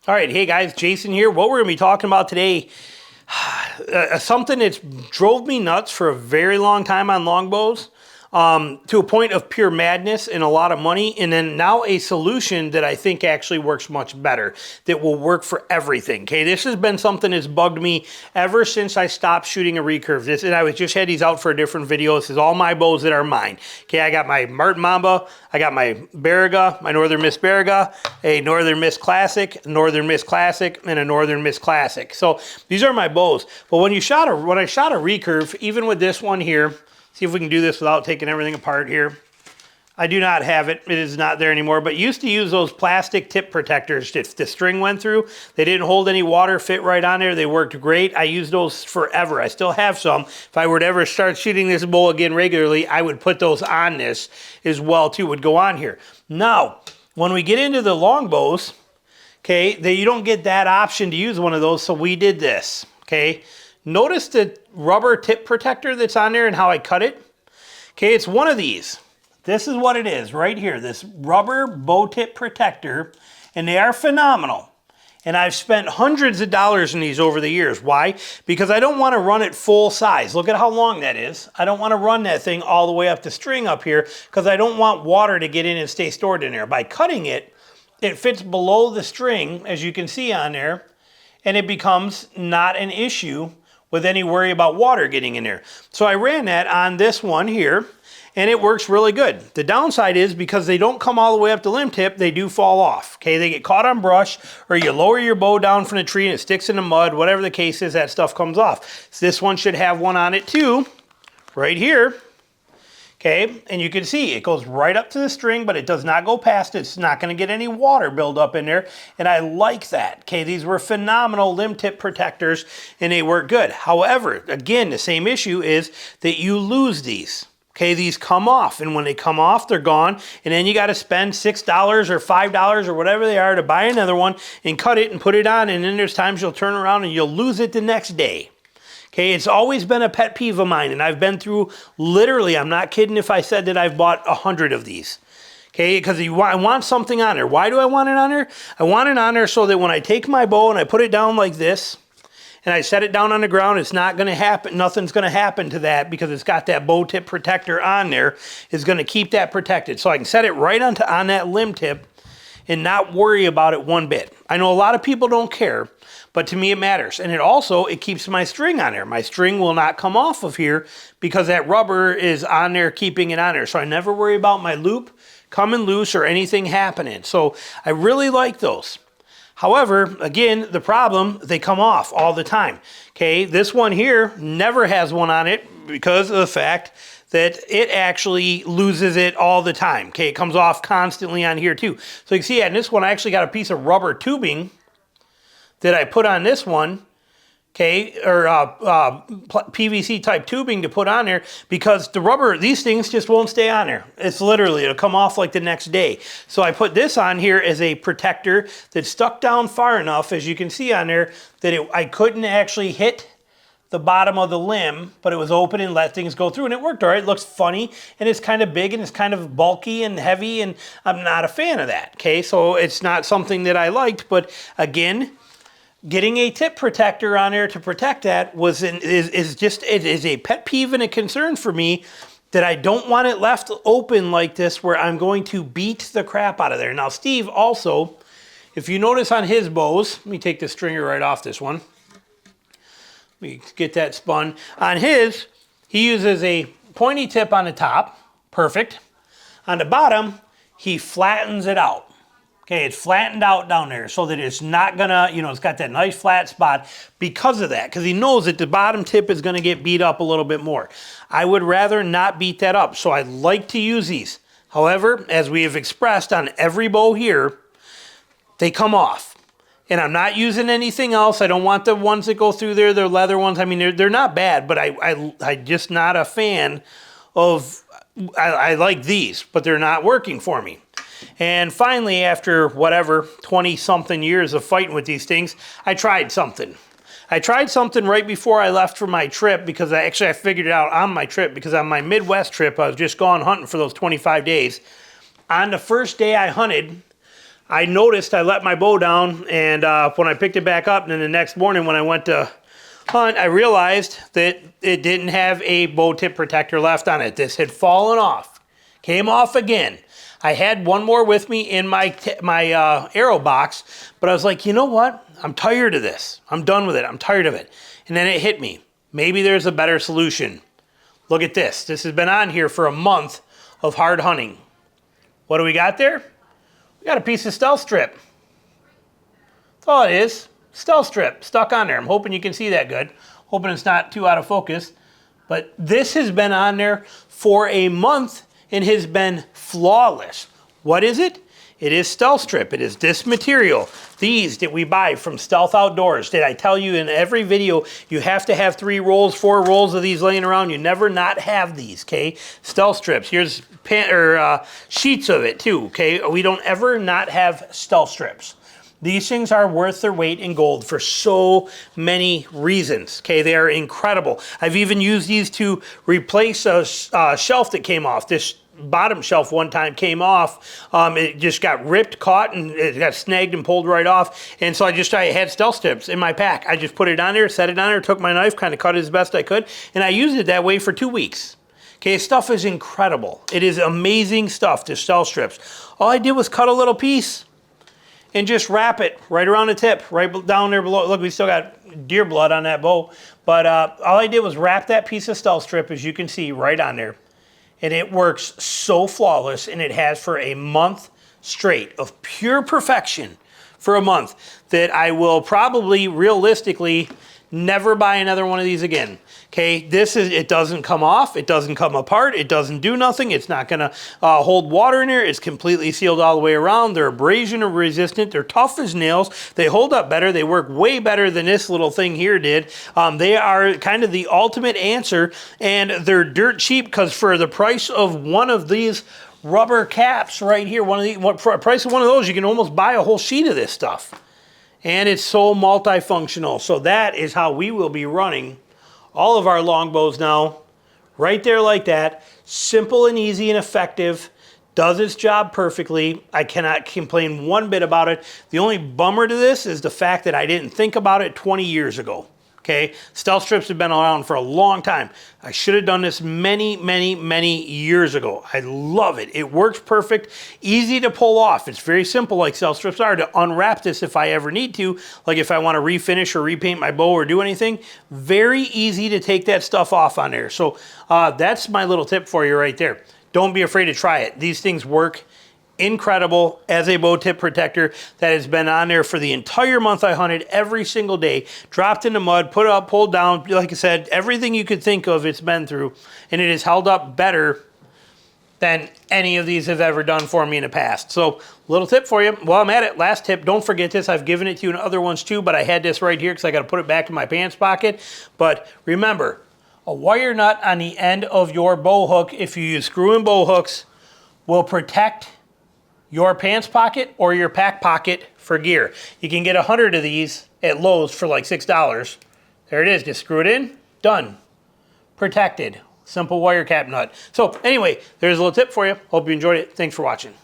All right, hey guys, Jason here. What we're going to be talking about today, something that's drove me nuts for a very long time on longbows, to a point of pure madness and a lot of money, and then now a solution that I think actually works much better, that will work for everything. Okay, this has been something that's bugged me ever since I stopped shooting a recurve. And I just had these out for a different video. This is all my bows that are mine. Okay, I got my Martin Mamba, I got my Baraga, my Northern Miss Baraga, a Northern Miss Classic, Northern Miss Classic, and a Northern Miss Classic. So these are my bows. But when I shot a recurve, even with this one here, see if we can do this without taking everything apart here. I do not have it. It is not there anymore, but used to use those plastic tip protectors that the string went through. They didn't hold any water, fit right on there. They worked great. I used those forever. I still have some. If I were to ever start shooting this bow again regularly, I would put those on this as well too, would go on here. Now, when we get into the longbows, okay, you don't get that option to use one of those, so we did this, okay? Notice the rubber tip protector that's on there and how I cut it. Okay, it's one of these. This is what it is right here, this rubber bow tip protector, and they are phenomenal. And I've spent hundreds of dollars in these over the years. Why? Because I don't want to run it full size. Look at how long that is. I don't want to run that thing all the way up the string up here because I don't want water to get in and stay stored in there. By cutting it, it fits below the string, as you can see on there, and it becomes not an issue with any worry about water getting in there. So I ran that on this one here, and it works really good. The downside is because they don't come all the way up the limb tip, they do fall off. Okay, they get caught on brush, or you lower your bow down from the tree and it sticks in the mud, whatever the case is, that stuff comes off. So this one should have one on it too, right here. Okay, and you can see it goes right up to the string, but it does not go past it. It's not going to get any water build up in there, and I like that. Okay, these were phenomenal limb tip protectors, and they work good. However, again, the same issue is that you lose these. Okay, these come off, and when they come off, they're gone, and then you got to spend $6 or $5 or whatever they are to buy another one and cut it and put it on, and then there's times you'll turn around and you'll lose it the next day. Okay, it's always been a pet peeve of mine, and I've been through, literally, I'm not kidding if I said that I've bought 100 of these. Okay, because I want something on there. Why do I want it on there? I want it on there so that when I take my bow and I put it down like this, and I set it down on the ground, it's not going to happen, nothing's going to happen to that because it's got that bow tip protector on there. It's going to keep that protected. So I can set it right on that limb tip and not worry about it one bit. I know a lot of people don't care, but to me it matters. And it keeps my string on there. My string will not come off of here because that rubber is on there keeping it on there. So I never worry about my loop coming loose or anything happening. So I really like those. However, again, the problem, they come off all the time. Okay, this one here never has one on it because of the fact that it actually loses it all the time. Okay, it comes off constantly on here too. So you can see on this one, I actually got a piece of rubber tubing that I put on this one, okay, or PVC type tubing to put on there because the rubber, these things just won't stay on there. It's literally, it'll come off like the next day. So I put this on here as a protector that's stuck down far enough, as you can see on there, that I couldn't actually hit the bottom of the limb, but it was open and let things go through, and it worked all right. It looks funny, and it's kind of big, and it's kind of bulky and heavy, and I'm not a fan of that, okay? So it's not something that I liked, but again, getting a tip protector on there to protect that is a pet peeve and a concern for me, that I don't want it left open like this where I'm going to beat the crap out of there. Now, Steve also, if you notice on his bows, let me take the stringer right off this one. Let me get that spun. On his, he uses a pointy tip on the top, perfect. On the bottom, he flattens it out. Okay, it's flattened out down there so that it's not gonna, it's got that nice flat spot because of that, because he knows that the bottom tip is gonna get beat up a little bit more. I would rather not beat that up, so I like to use these. However, as we have expressed on every bow here, they come off. And I'm not using anything else. I don't want the ones that go through there, they're leather ones. I mean, they're not bad, but I'm just not a fan of, I like these, but they're not working for me. And finally, after whatever, 20-something years of fighting with these things, I tried something. I tried something right before I left for my trip because I figured it out on my trip because on my Midwest trip, I was just gone hunting for those 25 days. On the first day I hunted, I noticed I let my bow down, and when I picked it back up, and then the next morning when I went to hunt, I realized that it didn't have a bow tip protector left on it. This had fallen off, came off again. I had one more with me in my arrow box, but I was like, you know what? I'm tired of this. I'm done with it. I'm tired of it. And then it hit me. Maybe there's a better solution. Look at this. This has been on here for a month of hard hunting. What do we got there? We got a piece of stealth strip. That's all it is. Stealth strip stuck on there. I'm hoping you can see that good. Hoping it's not too out of focus. But this has been on there for a month and has been flawless. What is it? It is stealth strip. It is this material. These that we buy from Stealth Outdoors. Did I tell you in every video you have to have 3 rolls, 4 rolls of these laying around? You never not have these, okay? Stealth strips. Here's sheets of it too, okay? We don't ever not have stealth strips. These things are worth their weight in gold for so many reasons, okay? They are incredible. I've even used these to replace a shelf that came off. This bottom shelf one time came off. It just got ripped, caught, and it got snagged and pulled right off. And so I had stealth strips in my pack. I just put it on there, set it on there, took my knife, kind of cut it as best I could, and I used it that way for 2 weeks. Okay, stuff is incredible. It is amazing stuff, the stealth strips. All I did was cut a little piece and just wrap it right around the tip, right down there below. Look, we still got deer blood on that bow. But all I did was wrap that piece of stealth strip, as you can see, right on there. And it works so flawless, and it has for a month straight of pure perfection for a month that I will probably, realistically, never buy another one of these again. Okay, it doesn't come off, it doesn't come apart, it doesn't do nothing, it's not gonna hold water in there, it's completely sealed all the way around, they're abrasion resistant, they're tough as nails, they hold up better, they work way better than this little thing here did. They are kind of the ultimate answer, and they're dirt cheap because for the price of one of these rubber caps right here, for the price of one of those, you can almost buy a whole sheet of this stuff. And it's so multifunctional. So that is how we will be running all of our longbows now, right there like that. Simple and easy and effective. Does its job perfectly. I cannot complain one bit about it. The only bummer to this is the fact that I didn't think about it 20 years ago. Okay, stealth strips have been around for a long time. I should have done this many, many, many years ago. I love it. It works perfect, easy to pull off. It's very simple like stealth strips are to unwrap this if I ever need to, like if I want to refinish or repaint my bow or do anything. Very easy to take that stuff off on there. So that's my little tip for you right there. Don't be afraid to try it. These things work incredible as a bow tip protector that has been on there for the entire month I hunted every single day, dropped in the mud, put up, pulled down, like I said, everything you could think of it's been through, and it has held up better than any of these have ever done for me in the past. So, little tip for you. While I'm at it, last tip, don't forget this. I've given it to you in other ones too, but I had this right here because I got to put it back in my pants pocket. But remember, a wire nut on the end of your bow hook, if you use screw and bow hooks, will protect your pants pocket or your pack pocket for gear. You can get 100 of these at Lowe's for like $6. There it is, just screw it in, done. Protected, simple wire cap nut. So anyway, there's a little tip for you. Hope you enjoyed it. Thanks for watching.